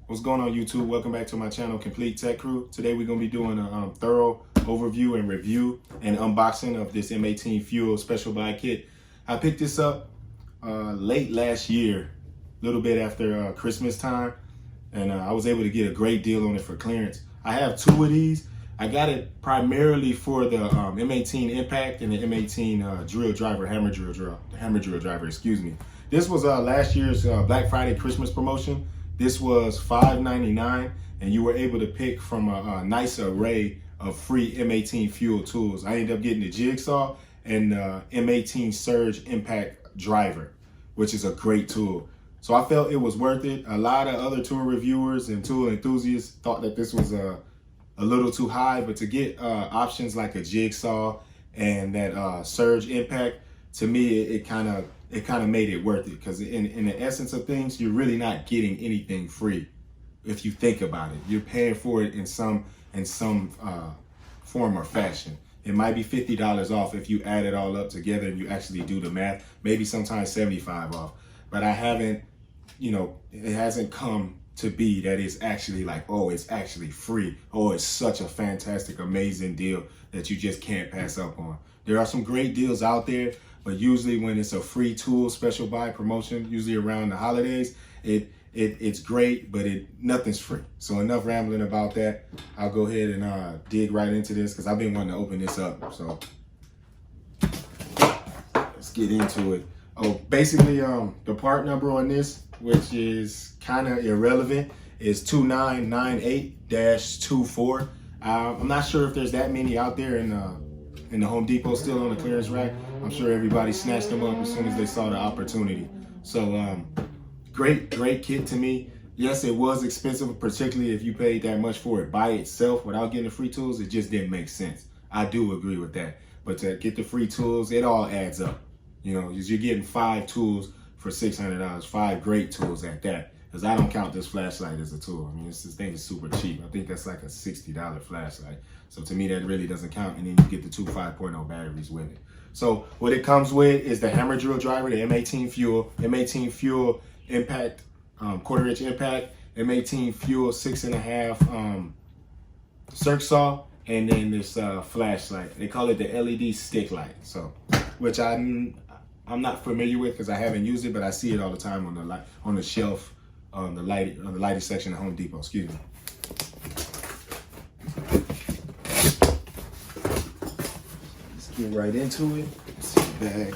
What's going on, YouTube? Welcome back to my channel, Complete Tech Crew. Today we're going to be doing a thorough overview and review and unboxing of this M18 Fuel Special Buy Kit. I picked this up late last year, a little bit after Christmas time, and I was able to get a great deal on it for clearance. I have two of these. I got it primarily for the M18 Impact and the M18 drill driver, hammer drill driver, excuse me. This was last year's Black Friday Christmas promotion. This was $5.99, and you were able to pick from a nice array of free M18 Fuel tools. I ended up getting the Jigsaw and M18 Surge Impact Driver, which is a great tool. So I felt it was worth it. A lot of other tool reviewers and tool enthusiasts thought that this was a little too high, but to get options like a Jigsaw and that Surge Impact, to me, it kind of made it worth it, because in the essence of things, you're really not getting anything free. If you think about it, you're paying for it in some form or fashion. It might be $50 off if you add it all up together and you actually do the math. Maybe sometimes 75 off. But I haven't, it hasn't come to be that it's actually like, oh, it's actually free. Oh, it's such a fantastic, amazing deal that you just can't pass up on. There are some great deals out there, but usually when it's a free tool special buy promotion, usually around the holidays, it's great, but nothing's free. So enough rambling about that. I'll go ahead and dig right into this, because I've been wanting to open this up. So let's get into it. Oh, basically, the part number on this, which is kind of irrelevant, is 2998-24. I'm not sure if there's that many out there in the Home Depot still on the clearance rack. I'm sure everybody snatched them up as soon as they saw the opportunity. So great kit to me. Yes, it was expensive, particularly if you paid that much for it by itself without getting the free tools. It just didn't make sense. I do agree with that. But to get the free tools, it all adds up. You're getting 5 tools for $600, 5 great tools at that. Because I don't count this flashlight as a tool. I mean, this thing is super cheap. I think that's like a $60 flashlight. So to me, that really doesn't count. And then you get the two 5.0 batteries with it. So what it comes with is the hammer drill driver, the M18 Fuel Impact, quarter-inch impact, M18 Fuel 6.5 circ saw, and then this flashlight. They call it the LED stick light. So, which I'm not familiar with because I haven't used it, but I see it all the time on the shelf, on the lighting section at Home Depot. Excuse me. Let's get right into it. Let's see the bag.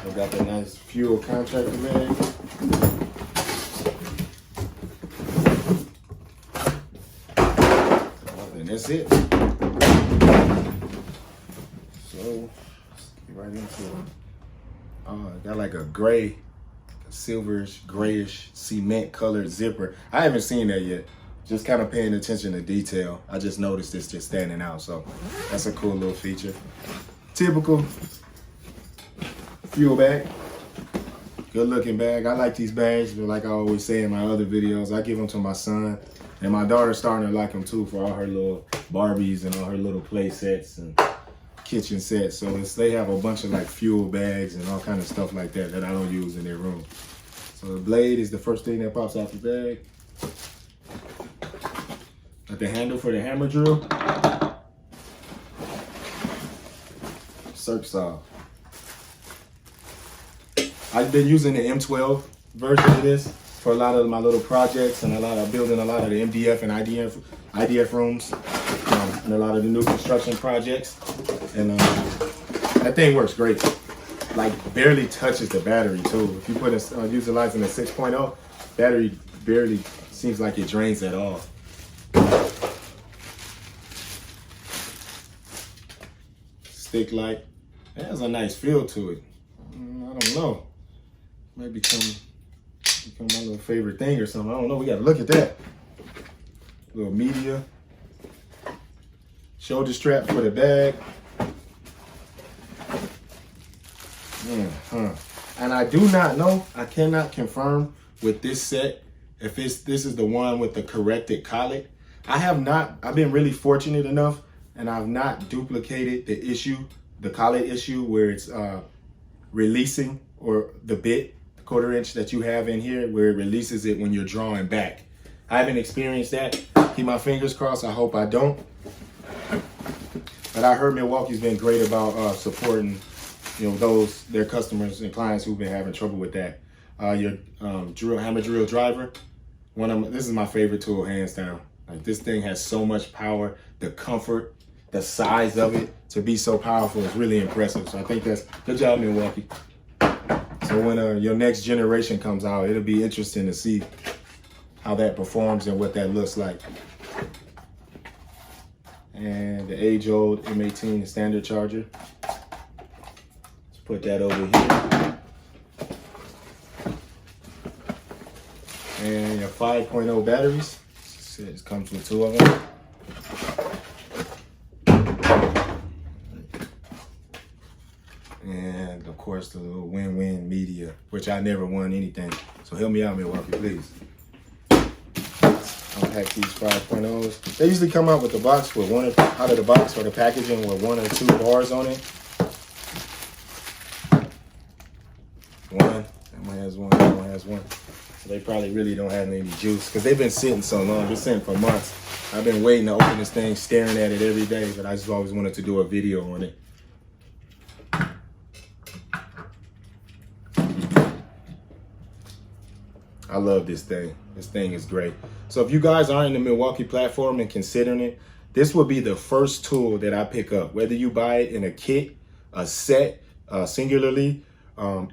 I got that nice fuel contractor bag. And that's it. So let's get right into it. I got like a gray, silverish, grayish, cement colored zipper. I haven't seen that yet. Just kind of paying attention to detail. I just noticed this just standing out. So that's a cool little feature. Typical fuel bag. Good looking bag. I like these bags, but like I always say in my other videos, I give them to my son. And my daughter's starting to like them too, for all her little Barbies and all her little play sets and kitchen sets. So they have a bunch of like fuel bags and all kind of stuff like that I don't use in their room. So the blade is the first thing that pops out the bag. Got the handle for the hammer drill. Circ saw. I've been using the M12 version of this for a lot of my little projects and building a lot of the MDF and IDF rooms and a lot of the new construction projects. And that thing works great. Like barely touches the battery too. If you put utilizing the 6.0, battery barely seems like it drains at all. Stick light. It has a nice feel to it. I don't know. Might become my little favorite thing or something. I don't know. We got to look at that. Little media. Shoulder strap for the bag. And I do not know. I cannot confirm with this set if this is the one with the corrected collet. I've been really fortunate enough, and I've not duplicated the collet issue where it's releasing, or the bit, 1/4 inch that you have in here, where it releases it when you're drawing back. I haven't experienced that. Keep my fingers crossed. I hope I don't. But I heard Milwaukee's been great about supporting, you know, their customers and clients who've been having trouble with that. Your hammer drill driver. This is my favorite tool, hands down. Like, this thing has so much power. The comfort, the size of it to be so powerful is really impressive. So I think that's good job, Milwaukee. So when your next generation comes out, it'll be interesting to see how that performs and what that looks like. And the age-old M18 standard charger. Let's put that over here. And your 5.0 batteries. It comes with 2 of them. And of course the little win-win media, which I never won anything. So help me out, Milwaukee, please. Unpack these 5.0s. They usually come out with the box with out of the box, or the packaging with 1 or 2 bars on it. That one has 1, that one has 1. So they probably really don't have any juice because they've been sitting so long. Been sitting for months. I've been waiting to open this thing, staring at it every day, but I just always wanted to do a video on it. I love this thing. This thing is great. So if you guys are in the Milwaukee platform and considering it, this will be the first tool that I pick up. Whether you buy it in a kit, a set, singularly,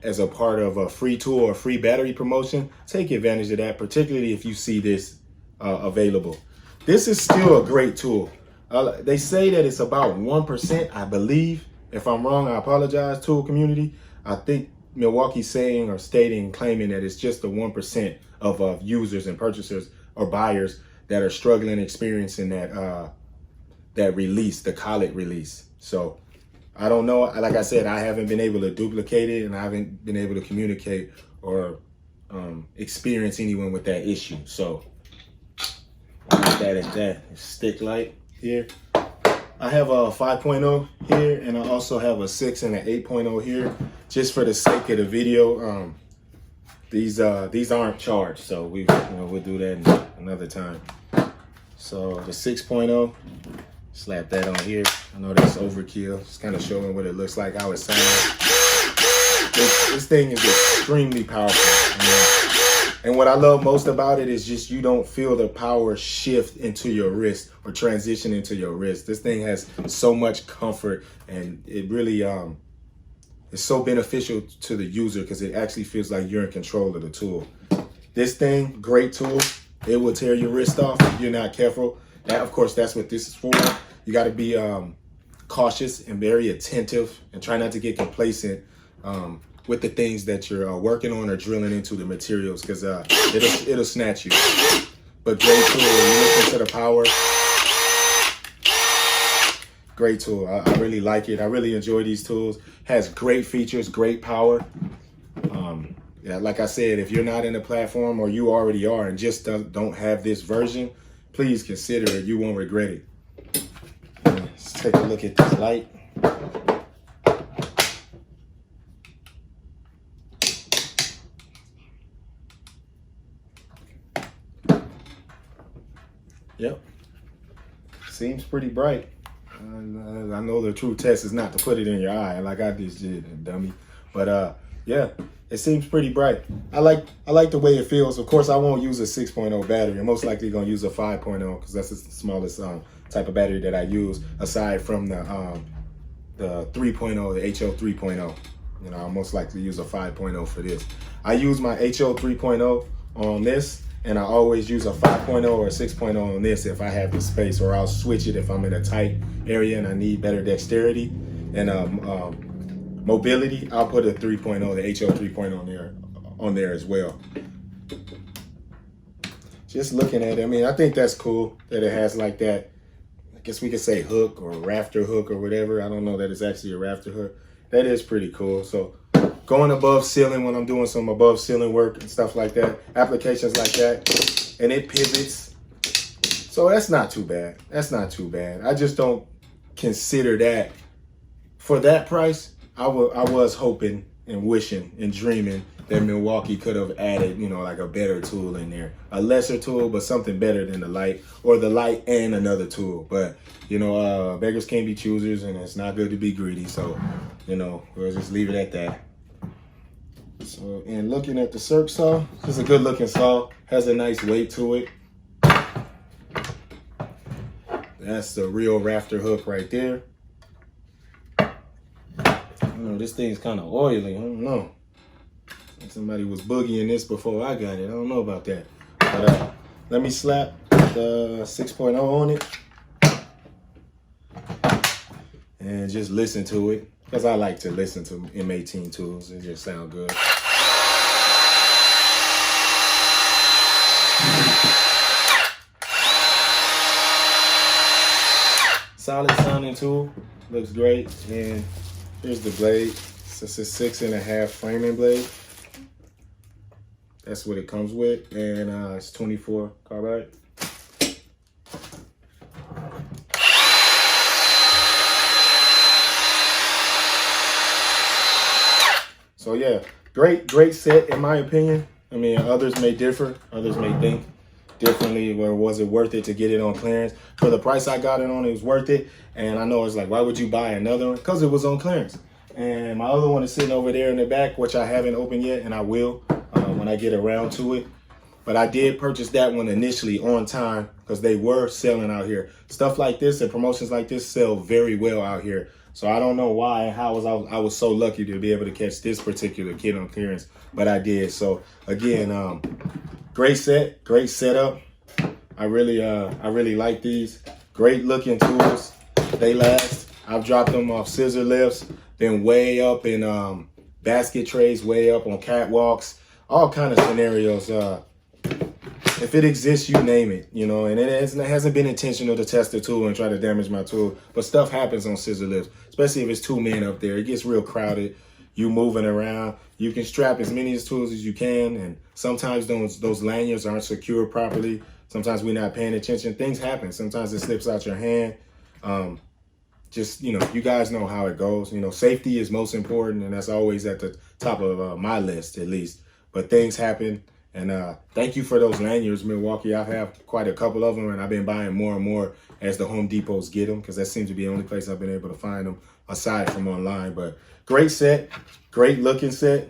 as a part of a free tool or free battery promotion, take advantage of that, particularly if you see this available. This is still a great tool. They say that it's about 1%, I believe. If I'm wrong, I apologize, tool community. I think Milwaukee's saying or stating, claiming that it's just the 1% of users and purchasers or buyers that are struggling, experiencing that release, the collet release. So I don't know. Like I said, I haven't been able to duplicate it, and I haven't been able to communicate or experience anyone with that issue. So I'll put that at that. Stick light here. I have a 5.0 here, and I also have a 6 and an 8.0 here, just for the sake of the video. These aren't charged, so we'll do that another time. So the 6.0, slap that on here. I know that's overkill. Just kind of showing what it looks like, how it sounds. This thing is extremely powerful. You know? And what I love most about it is just you don't feel the power shift into your wrist or transition into your wrist. This thing has so much comfort, and it really is so beneficial to the user because it actually feels like you're in control of the tool. This thing, great tool. It will tear your wrist off if you're not careful. That, of course, that's what this is for. You got to be cautious and very attentive, and try not to get complacent with the things that you're working on or drilling into the materials, because it'll snatch you. But great tool. You listen to the power. Great tool. I really like it. I really enjoy these tools. Has great features, great power. Yeah, like I said, if you're not in the platform, or you already are and just don't have this version, please consider it. You won't regret it. Let's take a look at this light. Yep, seems pretty bright. I know the true test is not to put it in your eye like I just did, dummy. But yeah, it seems pretty bright. I like the way it feels. Of course, I won't use a 6.0 battery. I'm most likely gonna use a 5.0 because that's the smallest type of battery that I use, aside from the 3.0, the HO 3.0. You know, I'll most likely use a 5.0 for this. I use my HO 3.0 on this, and I always use a 5.0 or a 6.0 on this if I have the space, or I'll switch it if I'm in a tight area and I need better dexterity and mobility. I'll put a 3.0, the HO 3.0 on there as well. Just looking at it, I mean, I think that's cool that it has like that, I guess we could say hook or rafter hook or whatever. I don't know that it's actually a rafter hook. That is pretty cool. So going above ceiling when I'm doing some above ceiling work and stuff like that, applications like that, and it pivots. So that's not too bad. That's not too bad. I just don't consider that, for that price, I was hoping and wishing and dreaming that Milwaukee could have added, you know, like a better tool in there. A lesser tool, but something better than the light, or the light and another tool. But, you know, beggars can't be choosers, and it's not good to be greedy. So, you know, we'll just leave it at that. So, and looking at the circ saw, it's a good looking saw. Has a nice weight to it. That's the real rafter hook right there. I know this thing's kind of oily. I don't know. Somebody was boogieing this before I got it. I don't know about that. But let me slap the 6.0 on it and just listen to it, because I like to listen to M18 tools. It just sound good. Solid sounding tool, looks great. And here's the blade. It's a 6.5 framing blade. That's what it comes with, and it's 24 carbide. So yeah, great set in my opinion. I mean, others may differ. Others may think differently. Where was it worth it to get it on clearance? For the price I got it on, it was worth it. And I know it's like, why would you buy another one? Because it was on clearance. And my other one is sitting over there in the back, which I haven't opened yet, and I will when I get around to it. But I did purchase that one initially on time because they were selling out here. Stuff like this and promotions like this sell very well out here. So I don't know why and how I was so lucky to be able to catch this particular kit on clearance, but I did. So again, great set, great setup. I really like these. Great looking tools. They last. I've dropped them off scissor lifts, been way up in basket trays, way up on catwalks, all kind of scenarios. If it exists, you name it, you know, and it hasn't been intentional to test the tool and try to damage my tool, but stuff happens on scissor lifts, especially if it's 2 men up there. It gets real crowded. You moving around. You can strap as many tools as you can, and sometimes those lanyards aren't secured properly. Sometimes we're not paying attention. Things happen. Sometimes it slips out your hand. Just, you know, you guys know how it goes. You know, safety is most important, and that's always at the top of my list, at least. But things happen. And thank you for those lanyards, Milwaukee. I have quite a couple of them, and I've been buying more and more as the Home Depots get them, because that seems to be the only place I've been able to find them aside from online. But great set, great looking set.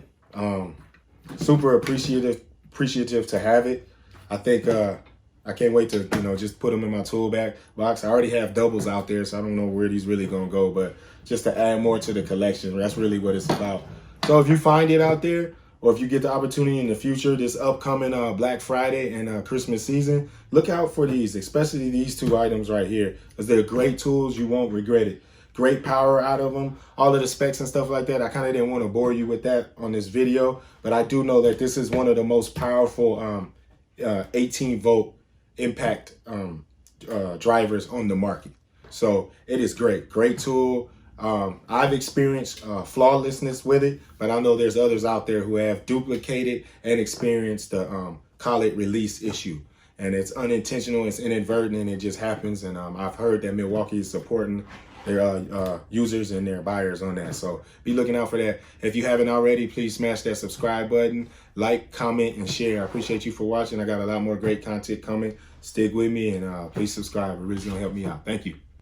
Super appreciative to have it. I think I can't wait to, you know, just put them in my tool bag box. I already have doubles out there, so I don't know where these really gonna go, but just to add more to the collection, that's really what it's about. So if you find it out there, or if you get the opportunity in the future, this upcoming Black Friday and Christmas season, look out for these, especially these 2 items right here, because they're great tools. You won't regret it. Great power out of them. All of the specs and stuff like that. I kind of didn't want to bore you with that on this video, but I do know that this is one of the most powerful 18-volt impact drivers on the market. So it is great tool. I've experienced flawlessness with it, but I know there's others out there who have duplicated and experienced the collet release issue, and it's unintentional, it's inadvertent, and it just happens. And I've heard that Milwaukee is supporting their users and their buyers on that, so be looking out for that. If you haven't already, please smash that subscribe button, like, comment, and share. I appreciate you for watching. I got a lot more great content coming. Stick with me, and please subscribe. It really is gonna help me out. Thank you.